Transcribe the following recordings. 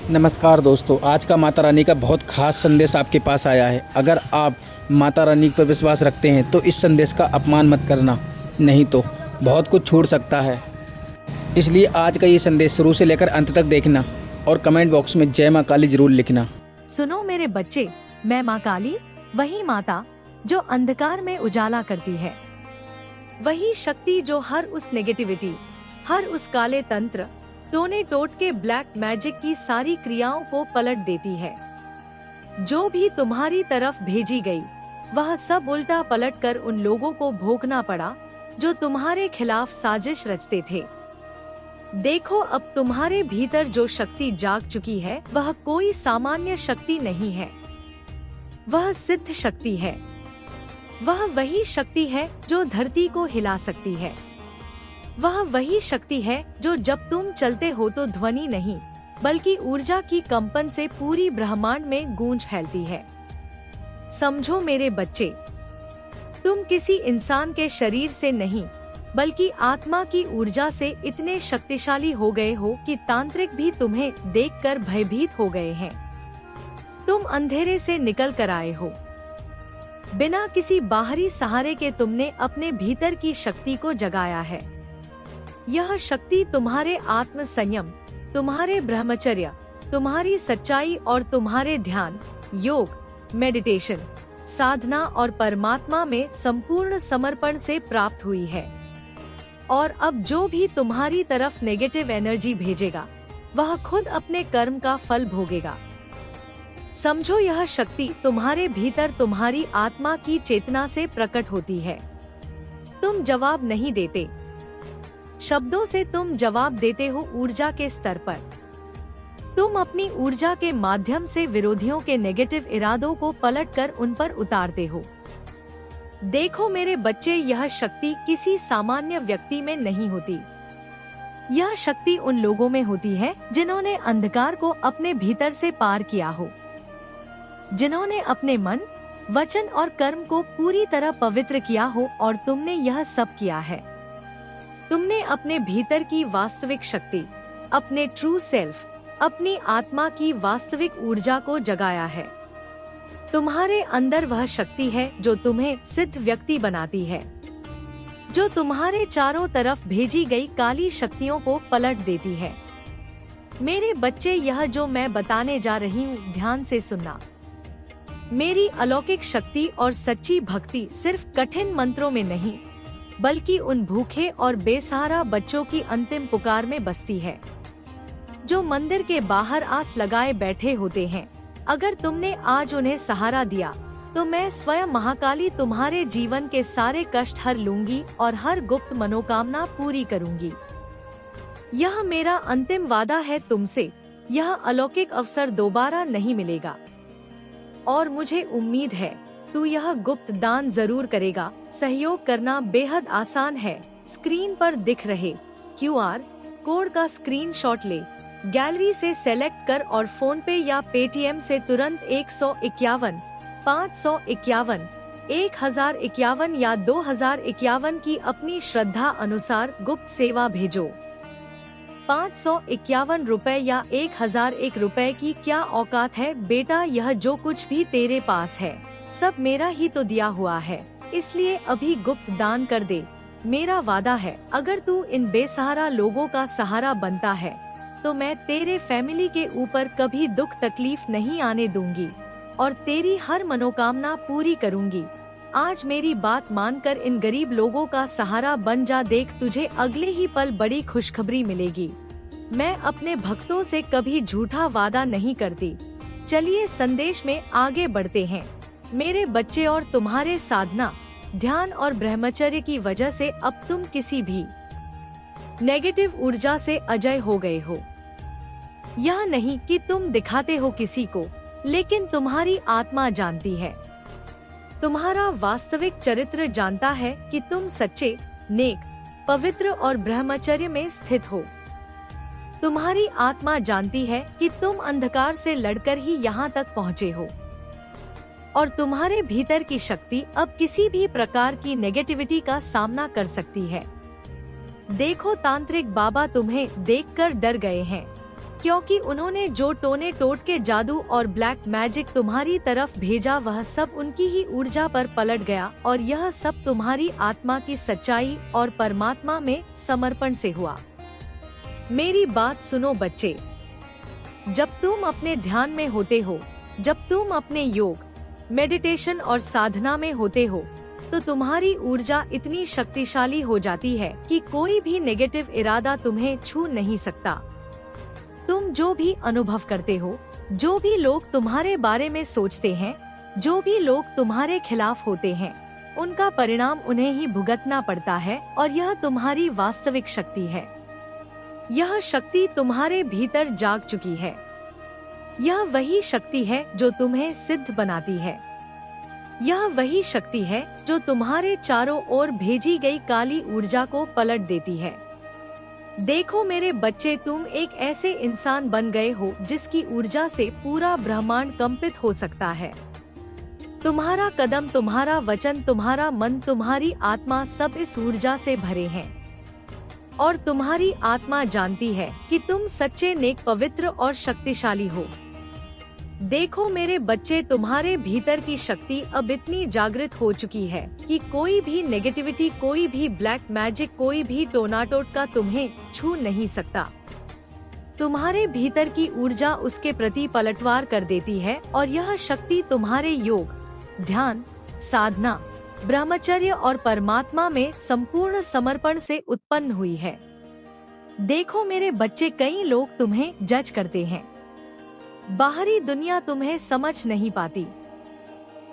नमस्कार दोस्तों, आज का माता रानी का बहुत खास संदेश आपके पास आया है। अगर आप माता रानी पर विश्वास रखते हैं तो इस संदेश का अपमान मत करना, नहीं तो बहुत कुछ छूट सकता है। इसलिए आज का ये संदेश शुरू से लेकर अंत तक देखना और कमेंट बॉक्स में जय माँ काली जरूर लिखना। सुनो मेरे बच्चे, मैं माँ काली, वही माता जो अंधकार में उजाला करती है, वही शक्ति जो हर उस नेगेटिविटी, हर उस काले तंत्र, टोने टोट के ब्लैक मैजिक की सारी क्रियाओं को पलट देती है। जो भी तुम्हारी तरफ भेजी गई, वह सब उल्टा पलट कर उन लोगों को भोगना पड़ा जो तुम्हारे खिलाफ साजिश रचते थे। देखो, अब तुम्हारे भीतर जो शक्ति जाग चुकी है वह कोई सामान्य शक्ति नहीं है, वह सिद्ध शक्ति है। वह वही शक्ति है जो धरती को हिला सकती है। वह वही शक्ति है जो जब तुम चलते हो तो ध्वनि नहीं बल्कि ऊर्जा की कंपन से पूरी ब्रह्मांड में गूंज फैलती है। समझो मेरे बच्चे, तुम किसी इंसान के शरीर से नहीं बल्कि आत्मा की ऊर्जा से इतने शक्तिशाली हो गए हो कि तांत्रिक भी तुम्हें देखकर भयभीत हो गए हैं। तुम अंधेरे से निकल कर आए हो। बिना किसी बाहरी सहारे के तुमने अपने भीतर की शक्ति को जगाया है। यह शक्ति तुम्हारे आत्म संयम, तुम्हारे ब्रह्मचर्य, तुम्हारी सच्चाई और तुम्हारे ध्यान, योग, मेडिटेशन, साधना और परमात्मा में संपूर्ण समर्पण से प्राप्त हुई है। और अब जो भी तुम्हारी तरफ नेगेटिव एनर्जी भेजेगा वह खुद अपने कर्म का फल भोगेगा। समझो, यह शक्ति तुम्हारे भीतर तुम्हारी आत्मा की चेतना से प्रकट होती है। तुम जवाब नहीं देते, शब्दों से तुम जवाब देते हो ऊर्जा के स्तर पर। तुम अपनी ऊर्जा के माध्यम से विरोधियों के नेगेटिव इरादों को पलटकर उन पर उतारते हो। देखो मेरे बच्चे, यह शक्ति किसी सामान्य व्यक्ति में नहीं होती। यह शक्ति उन लोगों में होती है जिन्होंने अंधकार को अपने भीतर से पार किया हो, जिन्होंने अपने मन, वचन और कर्म को पूरी तरह पवित्र किया हो। और तुमने यह सब किया है। तुमने अपने भीतर की वास्तविक शक्ति, अपने ट्रू सेल्फ, अपनी आत्मा की वास्तविक ऊर्जा को जगाया है। तुम्हारे अंदर वह शक्ति है जो तुम्हें सिद्ध व्यक्ति बनाती है, जो तुम्हारे चारों तरफ भेजी गई काली शक्तियों को पलट देती है। मेरे बच्चे, यह जो मैं बताने जा रही हूँ, ध्यान से सुनना। मेरी अलौकिक शक्ति और सच्ची भक्ति सिर्फ कठिन मंत्रों में नहीं बल्कि उन भूखे और बेसहारा बच्चों की अंतिम पुकार में बसती है, जो मंदिर के बाहर आस लगाए बैठे होते हैं। अगर तुमने आज उन्हें सहारा दिया तो मैं स्वयं महाकाली तुम्हारे जीवन के सारे कष्ट हर लूंगी और हर गुप्त मनोकामना पूरी करूंगी। यह मेरा अंतिम वादा है तुमसे। यह अलौकिक अवसर दोबारा नहीं मिलेगा और मुझे उम्मीद है तू यह गुप्त दान जरूर करेगा। सहयोग करना बेहद आसान है। स्क्रीन पर दिख रहे QR कोड का स्क्रीनशॉट ले, गैलरी से सेलेक्ट कर और फोन पे या पेटीएम से तुरंत 151, 551, 1051 या 2051 की अपनी श्रद्धा अनुसार गुप्त सेवा भेजो। 551 रुपए या 1001 रुपए की क्या औकात है बेटा। यह जो कुछ भी तेरे पास है सब मेरा ही तो दिया हुआ है, इसलिए अभी गुप्त दान कर दे। मेरा वादा है, अगर तू इन बेसहारा लोगों का सहारा बनता है तो मैं तेरे फैमिली के ऊपर कभी दुख तकलीफ नहीं आने दूंगी और तेरी हर मनोकामना पूरी करूंगी। आज मेरी बात मानकर इन गरीब लोगों का सहारा बन जा। देख, तुझे अगले ही पल बड़ी खुशखबरी मिलेगी। मैं अपने भक्तों से कभी झूठा वादा नहीं करती। चलिए संदेश में आगे बढ़ते हैं मेरे बच्चे। और तुम्हारे साधना, ध्यान और ब्रह्मचर्य की वजह से अब तुम किसी भी नेगेटिव ऊर्जा से अजय हो गए हो। यह नहीं कि तुम दिखाते हो किसी को, लेकिन तुम्हारी आत्मा जानती है, तुम्हारा वास्तविक चरित्र जानता है कि तुम सच्चे, नेक, पवित्र और ब्रह्मचर्य में स्थित हो। तुम्हारी आत्मा जानती है कि तुम अंधकार से लड़कर ही यहाँ तक पहुँचे हो और तुम्हारे भीतर की शक्ति अब किसी भी प्रकार की नेगेटिविटी का सामना कर सकती है। देखो, तांत्रिक बाबा तुम्हें देखकर डर गए हैं। क्योंकि उन्होंने जो टोने टोट के जादू और ब्लैक मैजिक तुम्हारी तरफ भेजा वह सब उनकी ही ऊर्जा पर पलट गया और यह सब तुम्हारी आत्मा की सच्चाई और परमात्मा में समर्पण से हुआ। मेरी बात सुनो बच्चे, जब तुम अपने ध्यान में होते हो, जब तुम अपने योग, मेडिटेशन और साधना में होते हो, तो तुम्हारी ऊर्जा इतनी शक्तिशाली हो जाती है कि कोई भी नेगेटिव इरादा तुम्हें छू नहीं सकता। तुम जो भी अनुभव करते हो, जो भी लोग तुम्हारे बारे में सोचते हैं, जो भी लोग तुम्हारे खिलाफ होते हैं, उनका परिणाम उन्हें ही भुगतना पड़ता है और यह तुम्हारी वास्तविक शक्ति है। यह शक्ति तुम्हारे भीतर जाग चुकी है। यह वही शक्ति है जो तुम्हें सिद्ध बनाती है। यह वही शक्ति है जो तुम्हारे चारों ओर भेजी गई काली ऊर्जा को पलट देती है। देखो मेरे बच्चे, तुम एक ऐसे इंसान बन गए हो जिसकी ऊर्जा से पूरा ब्रह्मांड कंपित हो सकता है। तुम्हारा कदम, तुम्हारा वचन, तुम्हारा मन, तुम्हारी आत्मा सब इस ऊर्जा से भरे हैं और तुम्हारी आत्मा जानती है कि तुम सच्चे, नेक, पवित्र और शक्तिशाली हो। देखो मेरे बच्चे, तुम्हारे भीतर की शक्ति अब इतनी जागृत हो चुकी है कि कोई भी नेगेटिविटी, कोई भी ब्लैक मैजिक, कोई भी टोनाटोट का तुम्हें छू नहीं सकता। तुम्हारे भीतर की ऊर्जा उसके प्रति पलटवार कर देती है और यह शक्ति तुम्हारे योग, ध्यान, साधना, ब्रह्मचर्य और परमात्मा में संपूर्ण समर्पण से उत्पन्न हुई है। देखो मेरे बच्चे, कई लोग तुम्हें जज करते हैं, बाहरी दुनिया तुम्हें समझ नहीं पाती,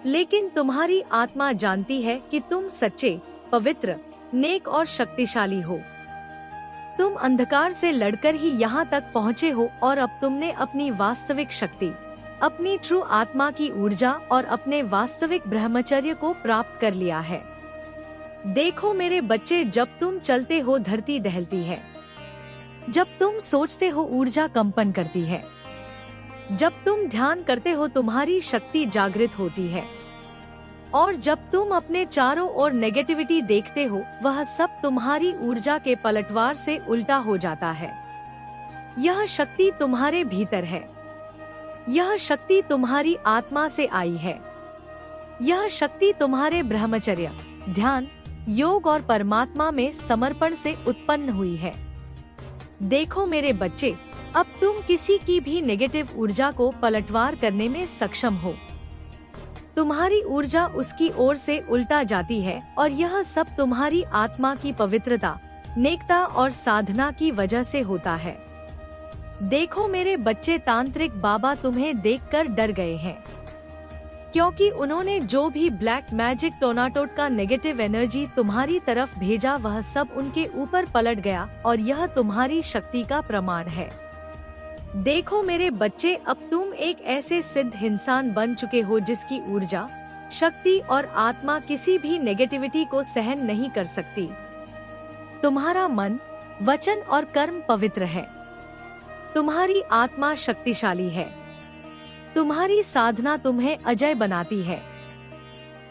लेकिन तुम्हारी आत्मा जानती है कि तुम सच्चे, पवित्र, नेक और शक्तिशाली हो। तुम अंधकार से लड़कर ही यहाँ तक पहुँचे हो और अब तुमने अपनी वास्तविक शक्ति, अपनी ट्रू आत्मा की ऊर्जा और अपने वास्तविक ब्रह्मचर्य को प्राप्त कर लिया है। देखो मेरे बच्चे, जब तुम चलते हो धरती दहलती है, जब तुम सोचते हो ऊर्जा कंपन करती है, जब तुम ध्यान करते हो तुम्हारी शक्ति जागृत होती है और जब तुम अपने चारों ओर नेगेटिविटी देखते हो वह सब तुम्हारी ऊर्जा के पलटवार से उल्टा हो जाता है। यह शक्ति तुम्हारे भीतर है। यह शक्ति तुम्हारी आत्मा से आई है। यह शक्ति तुम्हारे ब्रह्मचर्य, ध्यान, योग और परमात्मा में समर्पण से उत्पन्न हुई है। देखो मेरे बच्चे, अब तुम किसी की भी नेगेटिव ऊर्जा को पलटवार करने में सक्षम हो। तुम्हारी ऊर्जा उसकी ओर से उल्टा जाती है और यह सब तुम्हारी आत्मा की पवित्रता, नेकता और साधना की वजह से होता है। देखो मेरे बच्चे, तांत्रिक बाबा तुम्हें देखकर डर गए हैं, क्योंकि उन्होंने जो भी ब्लैक मैजिक, टोनाटोट का नेगेटिव एनर्जी तुम्हारी तरफ भेजा वह सब उनके ऊपर पलट गया और यह तुम्हारी शक्ति का प्रमाण है। देखो मेरे बच्चे, अब तुम एक ऐसे सिद्ध इंसान बन चुके हो जिसकी ऊर्जा, शक्ति और आत्मा किसी भी नेगेटिविटी को सहन नहीं कर सकती। तुम्हारा मन, वचन और कर्म पवित्र है। तुम्हारी आत्मा शक्तिशाली है। तुम्हारी साधना तुम्हें अजय बनाती है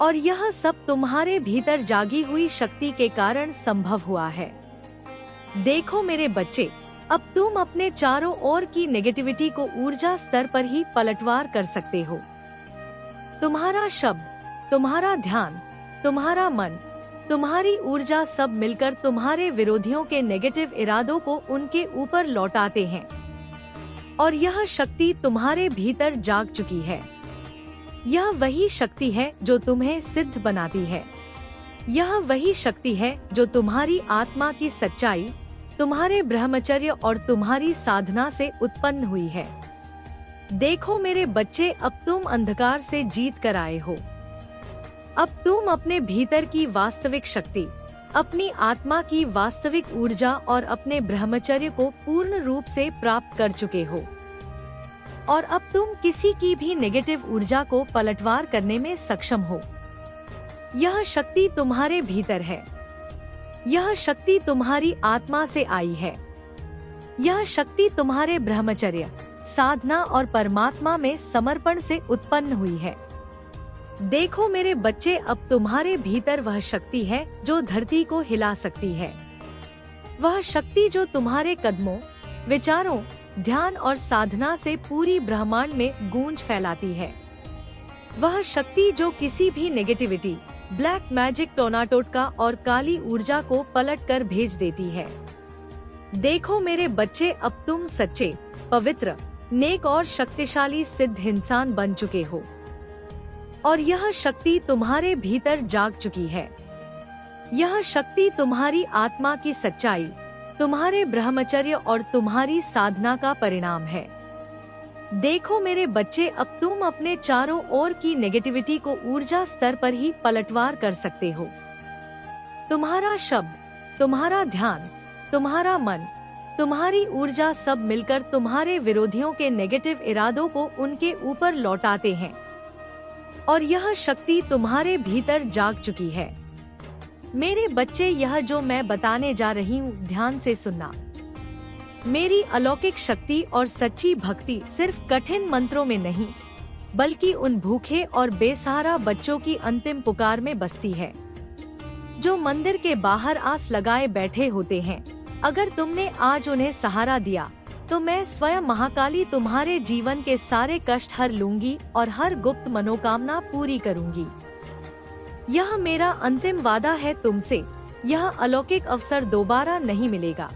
और यह सब तुम्हारे भीतर जागी हुई शक्ति के कारण संभव हुआ है। देखो मेरे बच्चे, अब तुम अपने चारों ओर की नेगेटिविटी को ऊर्जा स्तर पर ही पलटवार कर सकते हो। तुम्हारा शब्द, तुम्हारा ध्यान, तुम्हारा मन, तुम्हारी ऊर्जा सब मिलकर तुम्हारे विरोधियों के नेगेटिव इरादों को उनके ऊपर लौटाते हैं और यह शक्ति तुम्हारे भीतर जाग चुकी है। यह वही शक्ति है जो तुम्हें सिद्ध बनाती है। यह वही शक्ति है जो तुम्हारी आत्मा की सच्चाई, तुम्हारे ब्रह्मचर्य और तुम्हारी साधना से उत्पन्न हुई है। देखो मेरे बच्चे, अब तुम अंधकार से जीत कर आए हो। अब तुम अपने भीतर की वास्तविक शक्ति, अपनी आत्मा की वास्तविक ऊर्जा और अपने ब्रह्मचर्य को पूर्ण रूप से प्राप्त कर चुके हो और अब तुम किसी की भी नेगेटिव ऊर्जा को पलटवार करने में सक्षम हो। यह शक्ति तुम्हारे भीतर है। यह शक्ति तुम्हारी आत्मा से आई है। यह शक्ति तुम्हारे ब्रह्मचर्य, साधना और परमात्मा में समर्पण से उत्पन्न हुई है। देखो मेरे बच्चे, अब तुम्हारे भीतर वह शक्ति है जो धरती को हिला सकती है। वह शक्ति जो तुम्हारे कदमों, विचारों, ध्यान और साधना से पूरी ब्रह्मांड में गूंज फैलाती है। वह शक्ति जो किसी भी नेगेटिविटी, ब्लैक मैजिक, टोनाटोटका और काली ऊर्जा को पलट कर भेज देती है। देखो मेरे बच्चे, अब तुम सच्चे, पवित्र, नेक और शक्तिशाली सिद्ध इंसान बन चुके हो और यह शक्ति तुम्हारे भीतर जाग चुकी है। यह शक्ति तुम्हारी आत्मा की सच्चाई, तुम्हारे ब्रह्मचर्य और तुम्हारी साधना का परिणाम है। देखो मेरे बच्चे, अब तुम अपने चारों ओर की नेगेटिविटी को ऊर्जा स्तर पर ही पलटवार कर सकते हो। तुम्हारा शब्द, तुम्हारा ध्यान, तुम्हारा मन, तुम्हारी ऊर्जा सब मिलकर तुम्हारे विरोधियों के नेगेटिव इरादों को उनके ऊपर लौटाते हैं और यह शक्ति तुम्हारे भीतर जाग चुकी है। मेरे बच्चे, यह जो मैं बताने जा रही हूँ, ध्यान से सुनना। मेरी अलौकिक शक्ति और सच्ची भक्ति सिर्फ कठिन मंत्रों में नहीं, बल्कि उन भूखे और बेसहारा बच्चों की अंतिम पुकार में बसती है, जो मंदिर के बाहर आस लगाए बैठे होते हैं। अगर तुमने आज उन्हें सहारा दिया, तो मैं स्वयं महाकाली तुम्हारे जीवन के सारे कष्ट हर लूंगी और हर गुप्त मनोकामना पूरी करूंगी। यह मेरा अंतिम वादा है तुमसे। यह अलौकिक अवसर दोबारा नहीं मिलेगा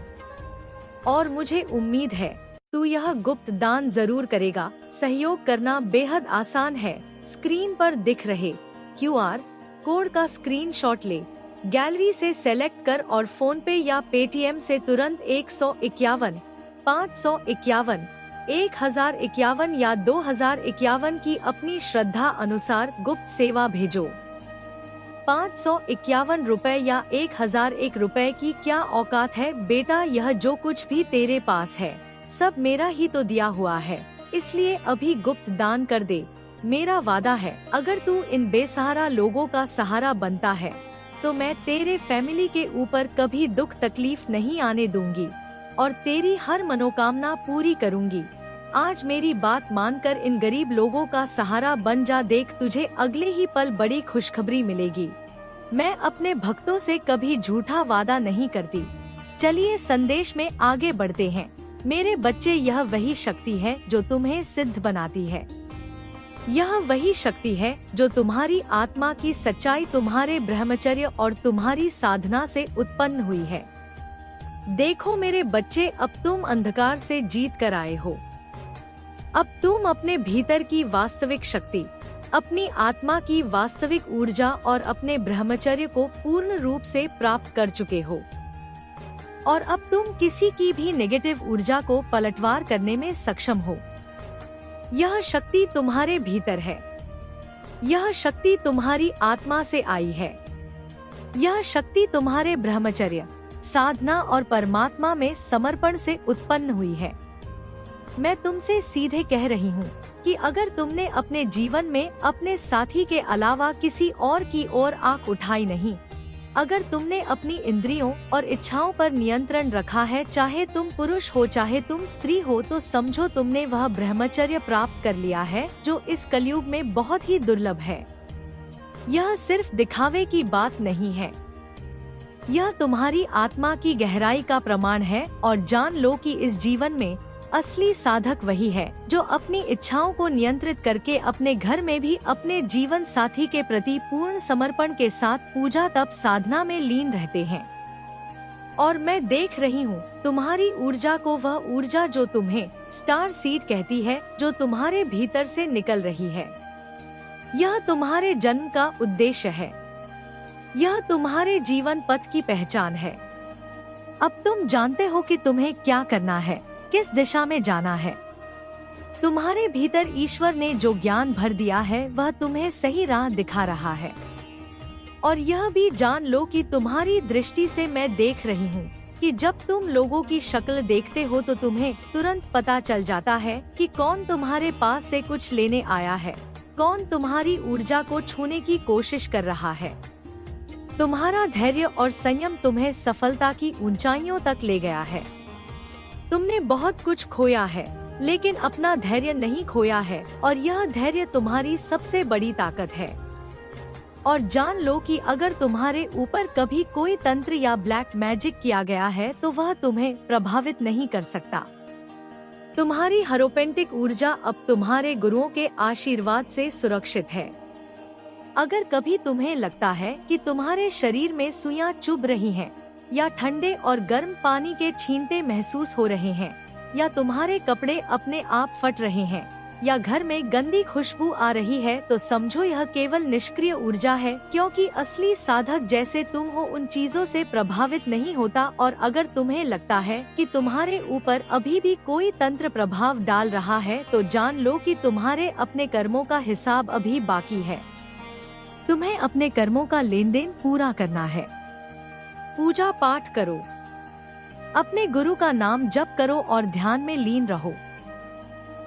और मुझे उम्मीद है तू यह गुप्त दान जरूर करेगा। सहयोग करना बेहद आसान है। स्क्रीन पर दिख रहे QR कोड का स्क्रीनशॉट ले, गैलरी से सेलेक्ट कर और फोन पे या पेटीएम से तुरंत 151, 551, 1051 या 2051 की अपनी श्रद्धा अनुसार गुप्त सेवा भेजो। 551 रुपए या 1001 रुपए की क्या औकात है बेटा। यह जो कुछ भी तेरे पास है सब मेरा ही तो दिया हुआ है, इसलिए अभी गुप्त दान कर दे। मेरा वादा है, अगर तू इन बेसहारा लोगों का सहारा बनता है तो मैं तेरे फैमिली के ऊपर कभी दुख तकलीफ नहीं आने दूंगी और तेरी हर मनोकामना पूरी करूंगी। आज मेरी बात मानकर इन गरीब लोगों का सहारा बन जा। देख, तुझे अगले ही पल बड़ी खुशखबरी मिलेगी। मैं अपने भक्तों से कभी झूठा वादा नहीं करती। चलिए संदेश में आगे बढ़ते हैं। मेरे बच्चे, यह वही शक्ति है जो तुम्हें सिद्ध बनाती है। यह वही शक्ति है जो तुम्हारी आत्मा की सच्चाई, तुम्हारे ब्रह्मचर्य और तुम्हारी साधना से उत्पन्न हुई है। देखो मेरे बच्चे, अब तुम अंधकार से जीत कर आए हो। अब तुम अपने भीतर की वास्तविक शक्ति, अपनी आत्मा की वास्तविक ऊर्जा और अपने ब्रह्मचर्य को पूर्ण रूप से प्राप्त कर चुके हो और अब तुम किसी की भी नेगेटिव ऊर्जा को पलटवार करने में सक्षम हो। यह शक्ति तुम्हारे भीतर है। यह शक्ति तुम्हारी आत्मा से आई है। यह शक्ति तुम्हारे ब्रह्मचर्य, साधना और परमात्मा में समर्पण से उत्पन्न हुई है। मैं तुमसे सीधे कह रही हूँ कि अगर तुमने अपने जीवन में अपने साथी के अलावा किसी और की ओर आंख उठाई नहीं, अगर तुमने अपनी इंद्रियों और इच्छाओं पर नियंत्रण रखा है, चाहे तुम पुरुष हो चाहे तुम स्त्री हो, तो समझो तुमने वह ब्रह्मचर्य प्राप्त कर लिया है जो इस कलयुग में बहुत ही दुर्लभ है। यह सिर्फ दिखावे की बात नहीं है, यह तुम्हारी आत्मा की गहराई का प्रमाण है। और जान लो कि इस जीवन में असली साधक वही है जो अपनी इच्छाओं को नियंत्रित करके अपने घर में भी अपने जीवन साथी के प्रति पूर्ण समर्पण के साथ पूजा तप साधना में लीन रहते हैं। और मैं देख रही हूँ तुम्हारी ऊर्जा को, वह ऊर्जा जो तुम्हें स्टार सीड कहती है, जो तुम्हारे भीतर से निकल रही है। यह तुम्हारे जन्म का उद्देश्य है। यह तुम्हारे जीवन पथ की पहचान है। अब तुम जानते हो कि तुम्हें क्या करना है, किस दिशा में जाना है। तुम्हारे भीतर ईश्वर ने जो ज्ञान भर दिया है वह तुम्हें सही राह दिखा रहा है। और यह भी जान लो कि तुम्हारी दृष्टि से मैं देख रही हूँ कि जब तुम लोगों की शक्ल देखते हो तो तुम्हें तुरंत पता चल जाता है कि कौन तुम्हारे पास से कुछ लेने आया है, कौन तुम्हारी ऊर्जा को छूने की कोशिश कर रहा है। तुम्हारा धैर्य और संयम तुम्हें सफलता की ऊंचाइयों तक ले गया है। तुमने बहुत कुछ खोया है, लेकिन अपना धैर्य नहीं खोया है और यह धैर्य तुम्हारी सबसे बड़ी ताकत है। और जान लो कि अगर तुम्हारे ऊपर कभी कोई तंत्र या ब्लैक मैजिक किया गया है तो वह तुम्हें प्रभावित नहीं कर सकता। तुम्हारी होरोपेंटिक ऊर्जा अब तुम्हारे गुरुओं के आशीर्वाद से सुरक्षित है। अगर कभी तुम्हें लगता है कि तुम्हारे शरीर में सुइयां चुभ रही हैं, या ठंडे और गर्म पानी के छींटे महसूस हो रहे हैं, या तुम्हारे कपड़े अपने आप फट रहे हैं, या घर में गंदी खुशबू आ रही है, तो समझो यह केवल निष्क्रिय ऊर्जा है, क्योंकि असली साधक जैसे तुम हो उन चीजों से प्रभावित नहीं होता। और अगर तुम्हें लगता है कि तुम्हारे ऊपर अभी भी कोई तंत्र प्रभाव डाल रहा है, तो जान लो कि तुम्हारे अपने कर्मों का हिसाब अभी बाकी है। तुम्हें अपने कर्मों का लेन देन पूरा करना है। पूजा पाठ करो, अपने गुरु का नाम जप करो और ध्यान में लीन रहो।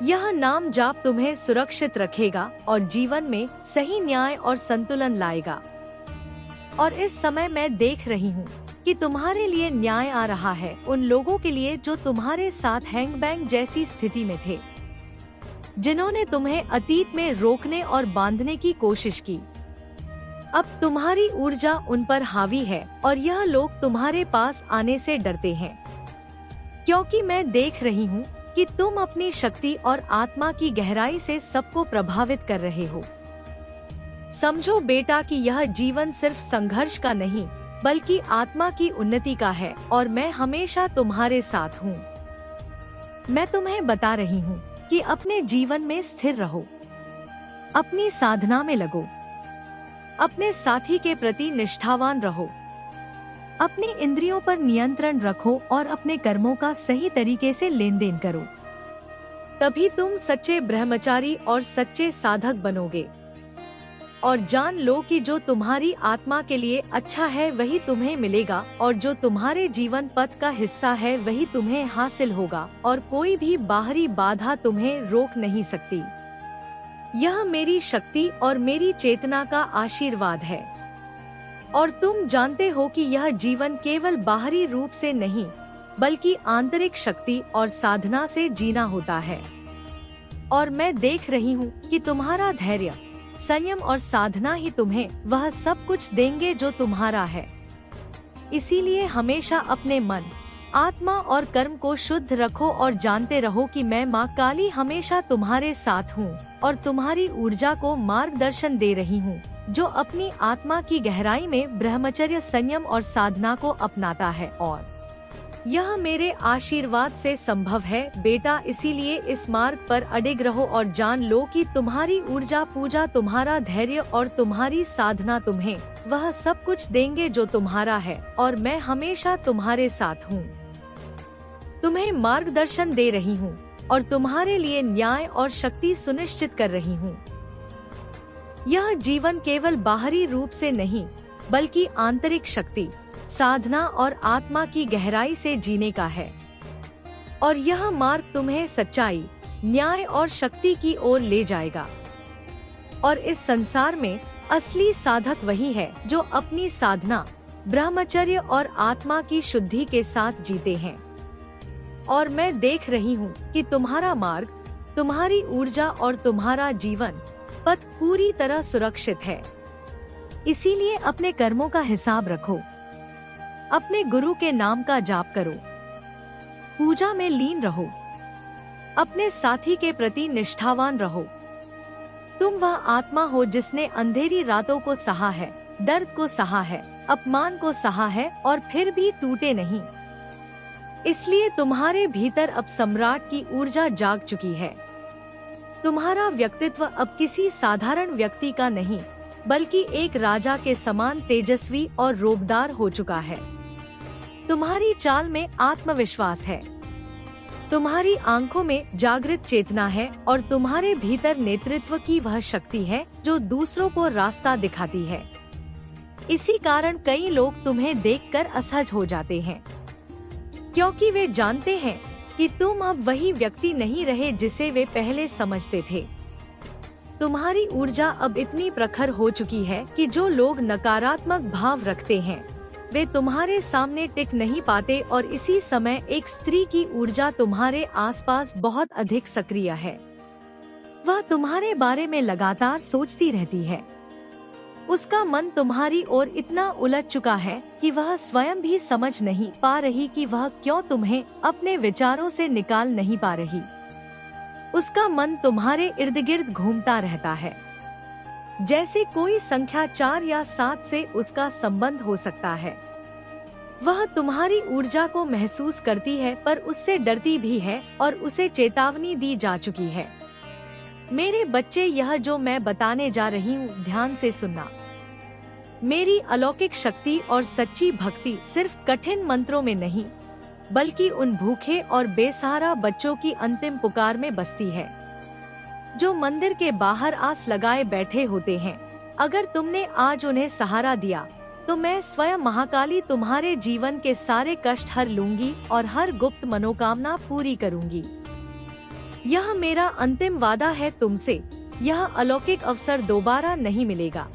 यह नाम जाप तुम्हें सुरक्षित रखेगा और जीवन में सही न्याय और संतुलन लाएगा। और इस समय मैं देख रही हूँ कि तुम्हारे लिए न्याय आ रहा है उन लोगों के लिए जो तुम्हारे साथ हैंग बैंग जैसी स्थिति में थे, जिन्होंने तुम्हें अतीत में रोकने और बांधने की कोशिश की। अब तुम्हारी ऊर्जा उन पर हावी है और यह लोग तुम्हारे पास आने से डरते हैं, क्योंकि मैं देख रही हूँ कि तुम अपनी शक्ति और आत्मा की गहराई से सबको प्रभावित कर रहे हो। समझो बेटा कि यह जीवन सिर्फ संघर्ष का नहीं, बल्कि आत्मा की उन्नति का है, और मैं हमेशा तुम्हारे साथ हूँ। मैं तुम्हें बता रही हूँ कि अपने जीवन में स्थिर रहो, अपनी साधना में लगो, अपने साथी के प्रति निष्ठावान रहो, अपनी इंद्रियों पर नियंत्रण रखो और अपने कर्मों का सही तरीके से लेन देन करो। तभी तुम सच्चे ब्रह्मचारी और सच्चे साधक बनोगे। और जान लो कि जो तुम्हारी आत्मा के लिए अच्छा है वही तुम्हें मिलेगा, और जो तुम्हारे जीवन पथ का हिस्सा है वही तुम्हें हासिल होगा, और कोई भी बाहरी बाधा तुम्हें रोक नहीं सकती। यह मेरी शक्ति और मेरी चेतना का आशीर्वाद है। और तुम जानते हो कि यह जीवन केवल बाहरी रूप से नहीं, बल्कि आंतरिक शक्ति और साधना से जीना होता है। और मैं देख रही हूँ कि तुम्हारा धैर्य, संयम और साधना ही तुम्हें वह सब कुछ देंगे जो तुम्हारा है। इसीलिए हमेशा अपने मन, आत्मा और कर्म को शुद्ध रखो और जानते रहो कि मैं माँ काली हमेशा तुम्हारे साथ हूँ और तुम्हारी ऊर्जा को मार्गदर्शन दे रही हूँ, जो अपनी आत्मा की गहराई में ब्रह्मचर्य, संयम और साधना को अपनाता है। और यह मेरे आशीर्वाद से संभव है बेटा। इसीलिए इस मार्ग पर अडिग रहो और जान लो कि तुम्हारी ऊर्जा, पूजा, तुम्हारा धैर्य और तुम्हारी साधना तुम्हें वह सब कुछ देंगे जो तुम्हारा है, और मैं हमेशा तुम्हारे साथ हूँ। तुम्हें मार्गदर्शन दे रही हूँ और तुम्हारे लिए न्याय और शक्ति सुनिश्चित कर रही हूँ। यह जीवन केवल बाहरी रूप से नहीं, बल्कि आंतरिक शक्ति, साधना और आत्मा की गहराई से जीने का है। और यह मार्ग तुम्हें सच्चाई, न्याय और शक्ति की ओर ले जाएगा। और इस संसार में असली साधक वही है जो अपनी साधना, ब्रह्मचर्य और आत्मा की शुद्धि के साथ जीते हैं। और मैं देख रही हूँ कि तुम्हारा मार्ग, तुम्हारी ऊर्जा और तुम्हारा जीवन पथ पूरी तरह सुरक्षित है। इसीलिए अपने कर्मों का हिसाब रखो, अपने गुरु के नाम का जाप करो, पूजा में लीन रहो, अपने साथी के प्रति निष्ठावान रहो। तुम वह आत्मा हो जिसने अंधेरी रातों को सहा है, दर्द को सहा है, अपमान को सहा है और फिर भी टूटे नहीं। इसलिए तुम्हारे भीतर अब सम्राट की ऊर्जा जाग चुकी है। तुम्हारा व्यक्तित्व अब किसी साधारण व्यक्ति का नहीं, बल्कि एक राजा के समान तेजस्वी और रोबदार हो चुका है। तुम्हारी चाल में आत्मविश्वास है, तुम्हारी आंखों में जागृत चेतना है और तुम्हारे भीतर नेतृत्व की वह शक्ति है जो दूसरों को रास्ता दिखाती है। इसी कारण कई लोग तुम्हें देखकर असहज हो जाते हैं, क्योंकि वे जानते हैं कि तुम अब वही व्यक्ति नहीं रहे जिसे वे पहले समझते थे। तुम्हारी ऊर्जा अब इतनी प्रखर हो चुकी है कि जो लोग नकारात्मक भाव रखते हैं वे तुम्हारे सामने टिक नहीं पाते। और इसी समय एक स्त्री की ऊर्जा तुम्हारे आसपास बहुत अधिक सक्रिय है। वह तुम्हारे बारे में लगातार सोचती रहती है। उसका मन तुम्हारी ओर इतना उलझ चुका है कि वह स्वयं भी समझ नहीं पा रही कि वह क्यों तुम्हें अपने विचारों से निकाल नहीं पा रही। उसका मन तुम्हारे इर्द गिर्द घूमता रहता है। जैसे कोई संख्या 4 या 7 से उसका संबंध हो सकता है। वह तुम्हारी ऊर्जा को महसूस करती है, पर उससे डरती भी है और उसे चेतावनी दी जा चुकी है। मेरे बच्चे, यह जो मैं बताने जा रही हूँ, ध्यान से सुनना। मेरी अलौकिक शक्ति और सच्ची भक्ति सिर्फ कठिन मंत्रों में नहीं, बल्कि उन भूखे और बेसहारा बच्चों की अंतिम पुकार में बसती है, जो मंदिर के बाहर आस लगाए बैठे होते हैं। अगर तुमने आज उन्हें सहारा दिया, तो मैं स्वयं महाकाली तुम्हारे जीवन के सारे कष्ट हर लूंगी और हर गुप्त मनोकामना पूरी करूंगी। यह मेरा अंतिम वादा है तुमसे। यह अलौकिक अवसर दोबारा नहीं मिलेगा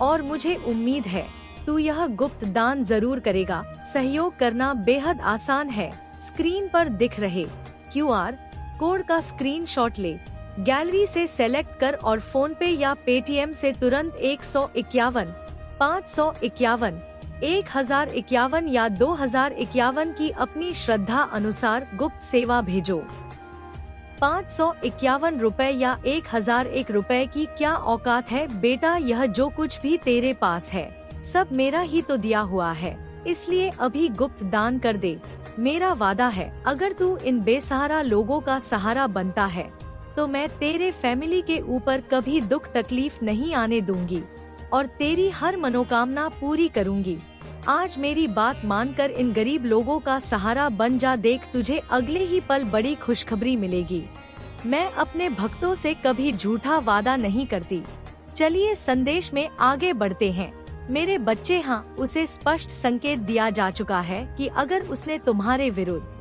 और मुझे उम्मीद है तू यह गुप्त दान जरूर करेगा। सहयोग करना बेहद आसान है। स्क्रीन पर दिख रहे QR कोड का स्क्रीनशॉट ले, गैलरी से सेलेक्ट कर और फोन पे या पेटीएम से तुरंत 151, 551, 1051 या 2051 की अपनी श्रद्धा अनुसार गुप्त सेवा भेजो। 551 रुपए या 1001 रुपए की क्या औकात है बेटा। यह जो कुछ भी तेरे पास है, सब मेरा ही तो दिया हुआ है, इसलिए अभी गुप्त दान कर दे। मेरा वादा है, अगर तू इन बेसहारा लोगों का सहारा बनता है, तो मैं तेरे फैमिली के ऊपर कभी दुख तकलीफ नहीं आने दूंगी और तेरी हर मनोकामना पूरी करूंगी। आज मेरी बात मानकर इन गरीब लोगों का सहारा बन जा। देख, तुझे अगले ही पल बड़ी खुशखबरी मिलेगी। मैं अपने भक्तों से कभी झूठा वादा नहीं करती। चलिए संदेश में आगे बढ़ते हैं। मेरे बच्चे, हाँ, उसे स्पष्ट संकेत दिया जा चुका है कि अगर उसने तुम्हारे विरुद्ध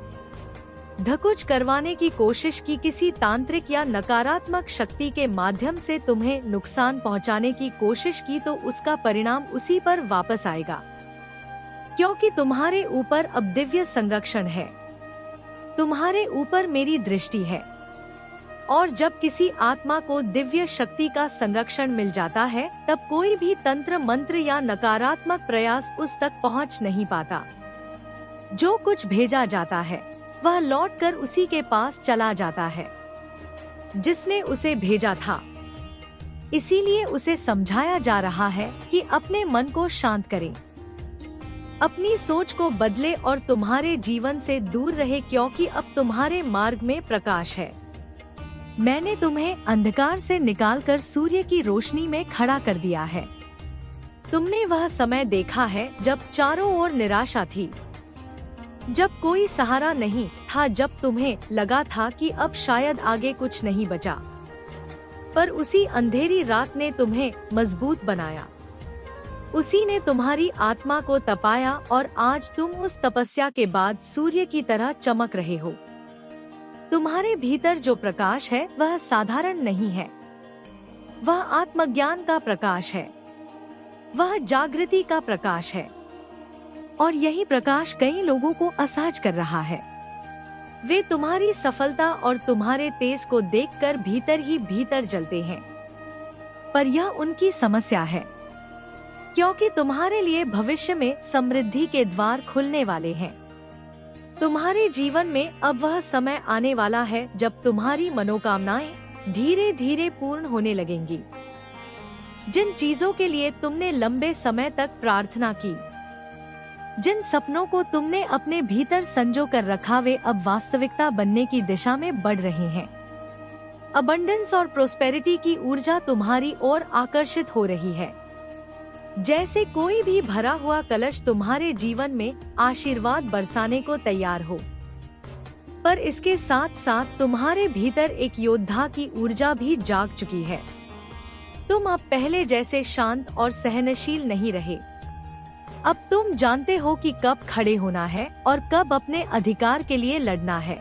धकुच करवाने की कोशिश की, किसी तांत्रिक या नकारात्मक शक्ति के माध्यम से तुम्हें नुकसान पहुंचाने की कोशिश की, तो उसका परिणाम उसी पर वापस आएगा, क्योंकि तुम्हारे ऊपर अब दिव्य संरक्षण है। तुम्हारे ऊपर मेरी दृष्टि है और जब किसी आत्मा को दिव्य शक्ति का संरक्षण मिल जाता है, तब कोई भी तंत्र मंत्र या नकारात्मक प्रयास उस तक पहुंच नहीं पाता। जो कुछ भेजा जाता है वह लौटकर उसी के पास चला जाता है जिसने उसे भेजा था। इसीलिए उसे समझाया जा रहा है कि अपने मन को शांत करें, अपनी सोच को बदले और तुम्हारे जीवन से दूर रहे, क्योंकि अब तुम्हारे मार्ग में प्रकाश है। मैंने तुम्हें अंधकार से निकालकर सूर्य की रोशनी में खड़ा कर दिया है। तुमने वह समय देखा है जब चारों ओर निराशा थी, जब कोई सहारा नहीं था, जब तुम्हें लगा था कि अब शायद आगे कुछ नहीं बचा। पर उसी अंधेरी रात ने तुम्हें मजबूत बनाया, उसी ने तुम्हारी आत्मा को तपाया और आज तुम उस तपस्या के बाद सूर्य की तरह चमक रहे हो। तुम्हारे भीतर जो प्रकाश है वह साधारण नहीं है, वह आत्मज्ञान का प्रकाश है, वह जागृति का प्रकाश है और यही प्रकाश कई लोगों को असहज कर रहा है। वे तुम्हारी सफलता और तुम्हारे तेज को देखकर भीतर ही भीतर जलते हैं, पर यह उनकी समस्या है, क्योंकि तुम्हारे लिए भविष्य में समृद्धि के द्वार खुलने वाले हैं। तुम्हारे जीवन में अब वह समय आने वाला है जब तुम्हारी मनोकामनाएं धीरे धीरे पूर्ण होने लगेंगी। जिन चीजों के लिए तुमने लंबे समय तक प्रार्थना की, जिन सपनों को तुमने अपने भीतर संजो कर रखा, वे अब वास्तविकता बनने की दिशा में बढ़ रहे हैं। अबंडेंस और प्रोस्पेरिटी की ऊर्जा तुम्हारी ओर आकर्षित हो रही है। जैसे कोई भी भरा हुआ कलश तुम्हारे जीवन में आशीर्वाद बरसाने को तैयार हो, पर इसके साथ साथ तुम्हारे भीतर एक योद्धा की ऊर्जा भी जाग चुकी है। तुम अब पहले जैसे शांत और सहनशील नहीं रहे। अब तुम जानते हो कि कब खड़े होना है और कब अपने अधिकार के लिए लड़ना है।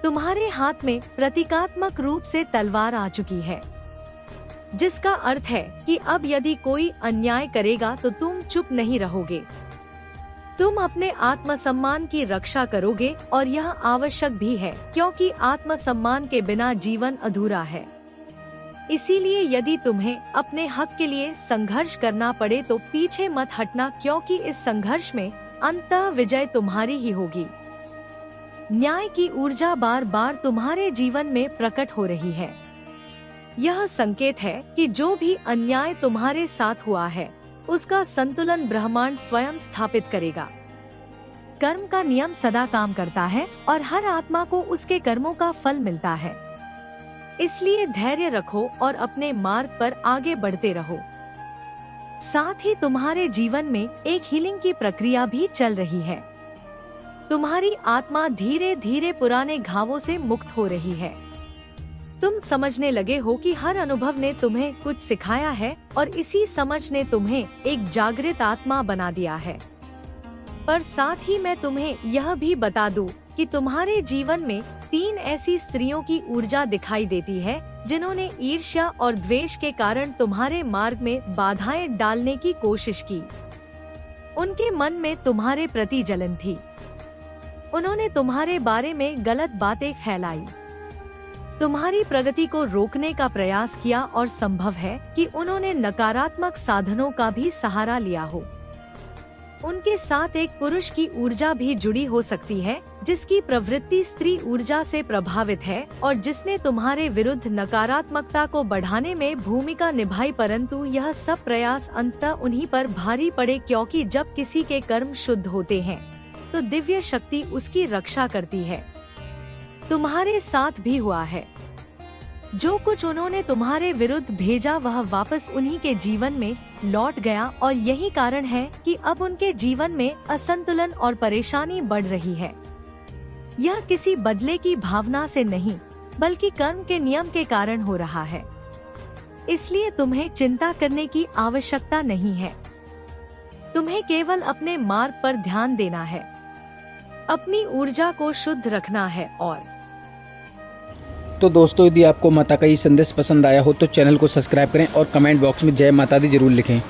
तुम्हारे हाथ में प्रतीकात्मक रूप से तलवार आ चुकी है, जिसका अर्थ है कि अब यदि कोई अन्याय करेगा तो तुम चुप नहीं रहोगे। तुम अपने आत्मसम्मान की रक्षा करोगे और यह आवश्यक भी है, क्योंकि आत्मसम्मान के बिना जीवन अधूरा है। इसीलिए यदि तुम्हें अपने हक के लिए संघर्ष करना पड़े तो पीछे मत हटना, क्योंकि इस संघर्ष में अंततः विजय तुम्हारी ही होगी। न्याय की ऊर्जा बार बार तुम्हारे जीवन में प्रकट हो रही है। यह संकेत है कि जो भी अन्याय तुम्हारे साथ हुआ है, उसका संतुलन ब्रह्मांड स्वयं स्थापित करेगा। कर्म का नियम सदा काम करता है और हर आत्मा को उसके कर्मों का फल मिलता है। इसलिए धैर्य रखो और अपने मार्ग पर आगे बढ़ते रहो। साथ ही तुम्हारे जीवन में एक हीलिंग की प्रक्रिया भी चल रही है। तुम्हारी आत्मा धीरे धीरे पुराने घावों से मुक्त हो रही है। तुम समझने लगे हो कि हर अनुभव ने तुम्हें कुछ सिखाया है और इसी समझ ने तुम्हें एक जागृत आत्मा बना दिया है। पर साथ ही मैं तुम्हें यह भी बता दूं कि तुम्हारे जीवन में 3 ऐसी स्त्रियों की ऊर्जा दिखाई देती है जिन्होंने ईर्ष्या और द्वेष के कारण तुम्हारे मार्ग में बाधाएं डालने की कोशिश की। उनके मन में तुम्हारे प्रति जलन थी। उन्होंने तुम्हारे बारे में गलत बातें फैलाई, तुम्हारी प्रगति को रोकने का प्रयास किया और संभव है कि उन्होंने नकारात्मक साधनों का भी सहारा लिया हो। उनके साथ एक पुरुष की ऊर्जा भी जुड़ी हो सकती है जिसकी प्रवृत्ति स्त्री ऊर्जा से प्रभावित है और जिसने तुम्हारे विरुद्ध नकारात्मकता को बढ़ाने में भूमिका निभाई, परंतु यह सब प्रयास अंततः उन्हीं पर भारी पड़े, क्योंकि जब किसी के कर्म शुद्ध होते हैं तो दिव्य शक्ति उसकी रक्षा करती है। तुम्हारे साथ भी हुआ है। जो कुछ उन्होंने तुम्हारे विरुद्ध भेजा वह वापस उन्हीं के जीवन में लौट गया और यही कारण है कि अब उनके जीवन में असंतुलन और परेशानी बढ़ रही है। यह किसी बदले की भावना से नहीं बल्कि कर्म के नियम के कारण हो रहा है। इसलिए तुम्हें चिंता करने की आवश्यकता नहीं है। तुम्हें केवल अपने मार्ग पर ध्यान देना है, अपनी ऊर्जा को शुद्ध रखना है। और तो दोस्तों, यदि आपको माता का ये संदेश पसंद आया हो तो चैनल को सब्सक्राइब करें और कमेंट बॉक्स में जय माता दी जरूर लिखें।